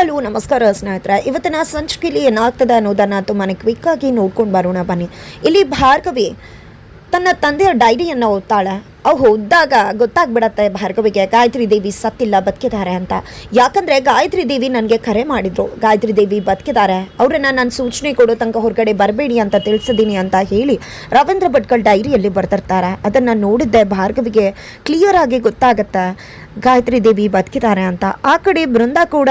Hello ನಮಸ್ಕಾರ ಸ್ನೇಹಿತರೆ, ಇವತ್ತಿನ ಸಂಚಿಕೆಯಲ್ಲಿ ಏನಾಗ್ತದೆ ಅನ್ನೋದನ್ನು ತುಂಬಾ ಕ್ವಿಕ್ ಆಗಿ ನೋಡ್ಕೊಂಡು ಬರೋಣ ಬನ್ನಿ. ಇಲ್ಲಿ ಭಾರ್ಗವಿ ತನ್ನ ತಂದೆಯ ಡೈರಿಯನ್ನು ಓದ್ತಾಳೆ. ಅವು ಓದಿದಾಗ ಗೊತ್ತಾಗ್ಬಿಡತ್ತೆ ಭಾರ್ಗವಿಗೆ ಗಾಯತ್ರಿ ದೇವಿ ಸತ್ತಿಲ್ಲ, ಬದುಕಿದ್ದಾರೆ ಅಂತ. ಯಾಕಂದರೆ ಗಾಯತ್ರಿ ದೇವಿ ನನಗೆ ಕರೆ ಮಾಡಿದ್ರು, ಗಾಯತ್ರಿ ದೇವಿ ಬದುಕಿದ್ದಾರೆ, ಅವರನ್ನು ನಾನು ಸೂಚನೆ ಕೊಡೋ ತನಕ ಹೊರಗಡೆ ಬರಬೇಡಿ ಅಂತ ತಿಳಿಸಿದ್ದೀನಿ ಅಂತ ಹೇಳಿ ರವೀಂದ್ರ ಭಟ್ಕಳ್ ಡೈರಿಯಲ್ಲಿ ಬರ್ತಿರ್ತಾರೆ. ಅದನ್ನು ನೋಡಿದ್ದೆ ಭಾರ್ಗವಿಗೆ ಕ್ಲಿಯರ್ ಆಗಿ ಗೊತ್ತಾಗತ್ತೆ ಗಾಯತ್ರಿ ದೇವಿ ಬದುಕಿದ್ದಾರೆ ಅಂತ. ಆ ಕಡೆ ಬೃಂದ ಕೂಡ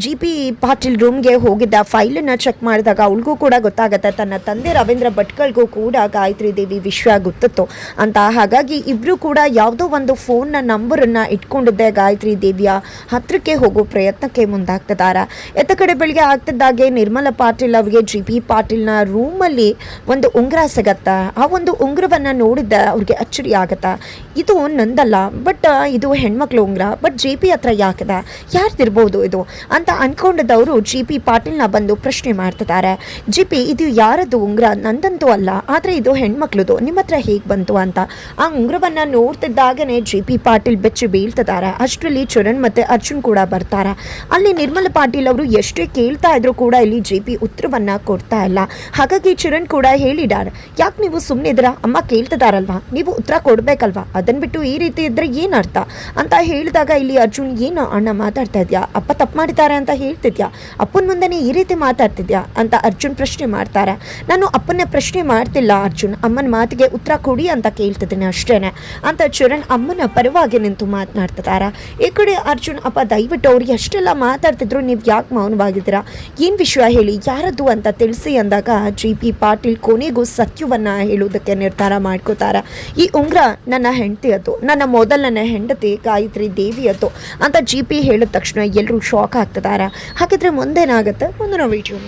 GP ಪಾಟೀಲ್ ರೂಮ್ಗೆ ಹೋಗಿದ್ದ ಫೈಲನ್ನು ಚೆಕ್ ಮಾಡಿದಾಗ ಅವಳಿಗೂ ಕೂಡ ಗೊತ್ತಾಗತ್ತೆ ತನ್ನ ತಂದೆ ರವೀಂದ್ರ ಭಟ್ಕಳ್ಗೂ ಕೂಡ ಗಾಯತ್ರಿ ದೇವಿ ವಿಷಯ ಗೊತ್ತಿತ್ತು ಅಂತ. ಹಾಗಾಗಿ ಇಬ್ಬರು ಕೂಡ ಯಾವುದೋ ಒಂದು ಫೋನ್ನ ನಂಬರನ್ನು ಇಟ್ಕೊಂಡಿದ್ದೆ ಗಾಯತ್ರಿ ದೇವಿಯ ಹತ್ತಿರಕ್ಕೆ ಹೋಗೋ ಪ್ರಯತ್ನಕ್ಕೆ ಮುಂದಾಗ್ತಿದ್ದಾರೆ. ಎತ್ತ ಕಡೆ ಬೆಳಿಗ್ಗೆ ಆಗ್ತಿದ್ದಾಗೆ ನಿರ್ಮಲಾ ಪಾಟೀಲ್ ಅವರಿಗೆ GP ಪಾಟೀಲ್ನ ರೂಮಲ್ಲಿ ಒಂದು ಉಂಗುರ ಸಿಗತ್ತೆ. ಆ ಒಂದು ಉಂಗುರವನ್ನು ನೋಡಿದ್ದೆ ಅವ್ರಿಗೆ ಅಚ್ಚರಿ ಆಗತ್ತೆ. ಇದು ನಂದಲ್ಲ, ಬಟ್ ಇದು ಹೆಣ್ಮಕ್ಳು ಉಂಗುರ, ಬಟ್ GP ಹತ್ರ ಯಾಕಿದೆ, ಯಾರ್ದಿರ್ಬೋದು ಇದು ಅಂತ ಅನ್ಕೊಂಡಿದ್ದವರು GP ಪಾಟೀಲ್ನ ಬಂದು ಪ್ರಶ್ನೆ ಮಾಡ್ತಿದ್ದಾರೆ. GP ಇದು ಯಾರದ್ದು ಉಂಗುರ? ನಂದಂತೂ ಅಲ್ಲ, ಆದರೆ ಇದು ಹೆಣ್ಮಕ್ಳದು, ನಿಮ್ಮ ಹತ್ರ ಹೇಗೆ ಬಂತು ಅಂತ. ಆ ಉಂಗುರವನ್ನು ನೋಡ್ತಿದ್ದಾಗನೇ GP ಪಾಟೀಲ್ ಬೆಚ್ಚಿ ಬೀಳ್ತಿದ್ದಾರೆ. ಅಷ್ಟರಲ್ಲಿ ಚರಣ್ ಮತ್ತು ಅರ್ಜುನ್ ಕೂಡ ಬರ್ತಾರೆ. ಅಲ್ಲಿ ನಿರ್ಮಲಾ ಪಾಟೀಲ್ ಅವರು ಎಷ್ಟೇ ಕೇಳ್ತಾ ಇದ್ರು ಕೂಡ ಇಲ್ಲಿ GP ಉತ್ತರವನ್ನು ಕೊಡ್ತಾ ಇಲ್ಲ. ಹಾಗಾಗಿ ಚರಣ್ ಕೂಡ ಹೇಳಿದ್ದಾರೆ, ಯಾಕೆ ನೀವು ಸುಮ್ಮನೆ ಇದ್ದೀರಾ, ಅಮ್ಮ ಕೇಳ್ತಿದಾರಲ್ವಾ, ನೀವು ಉತ್ತರ ಕೊಡಬೇಕಲ್ವಾ, ಅದನ್ನು ಬಿಟ್ಟು ಈ ರೀತಿ ಇದ್ದರೆ ಏನು ಅರ್ಥ ಅಂತ ಹೇಳಿದಾಗ ಇಲ್ಲಿ ಅರ್ಜುನ್, ಏನು ಅಣ್ಣ ಮಾತಾಡ್ತಾ ಇದೆಯಾ, ಅಪ್ಪ ತಪ್ಪು ಮಾಡಿದ್ದಾರೆ ಅಂತ ಹೇಳ್ತಿದ್ಯಾ, ಅಪ್ಪನ ಮುಂದೆನೇ ಈ ರೀತಿ ಮಾತಾಡ್ತಿದ್ಯಾ ಅಂತ ಅರ್ಜುನ್ ಪ್ರಶ್ನೆ ಮಾಡ್ತಾರೆ. ನಾನು ಅಪ್ಪನ್ನೇ ಪ್ರಶ್ನೆ ಮಾಡ್ತಿಲ್ಲ ಅರ್ಜುನ್, ಅಮ್ಮನ ಮಾತಿಗೆ ಉತ್ತರ ಕೊಡಿ ಅಂತ ಕೇಳ್ತಿದ್ದೀನಿ ಅಷ್ಟೇನೆ ಅಂತ ಚರಣ್ ಅಮ್ಮನ ಪರವಾಗಿ ನಿಂತು ಮಾತನಾಡ್ತಿದ್ದಾರೆ. ಈ ಕಡೆ ಅರ್ಜುನ್, ಅಪ್ಪ ದಯವಿಟ್ಟು ಅವ್ರು ಎಷ್ಟೆಲ್ಲ ಮಾತಾಡ್ತಿದ್ರು, ನೀವು ಯಾಕೆ ಮೌನವಾಗಿದ್ದೀರಾ, ಏನು ವಿಷಯ ಹೇಳಿ, ಯಾರದ್ದು ಅಂತ ತಿಳಿಸಿ ಅಂದಾಗ GP ಪಾಟೀಲ್ ಕೊನೆಗೂ ಸತ್ಯವನ್ನು ಹೇಳುವುದಕ್ಕೆ ನಿರ್ಧಾರ ಮಾಡ್ಕೋತಾರೆ. ಈ ಉಂಗುರ ನನ್ನ ಹೆಂಡತಿಯದ್ದು, ನನ್ನ ಮೊದಲನೇ ಹೆಂಡತಿ ಗಾಯತ್ರಿ ದೇವಿಯದ್ದು ಅಂತ GP ಹೇಳಿದ ತಕ್ಷಣ ಎಲ್ಲರೂ ಶಾಕ್ ಆಗ್ತಿದ್ದಾರೆ. ಹಾಗಿದ್ರೆ ಮುಂದೇನಾಗುತ್ತೆ ಮುಂದಿನ ವಿಡಿಯೋ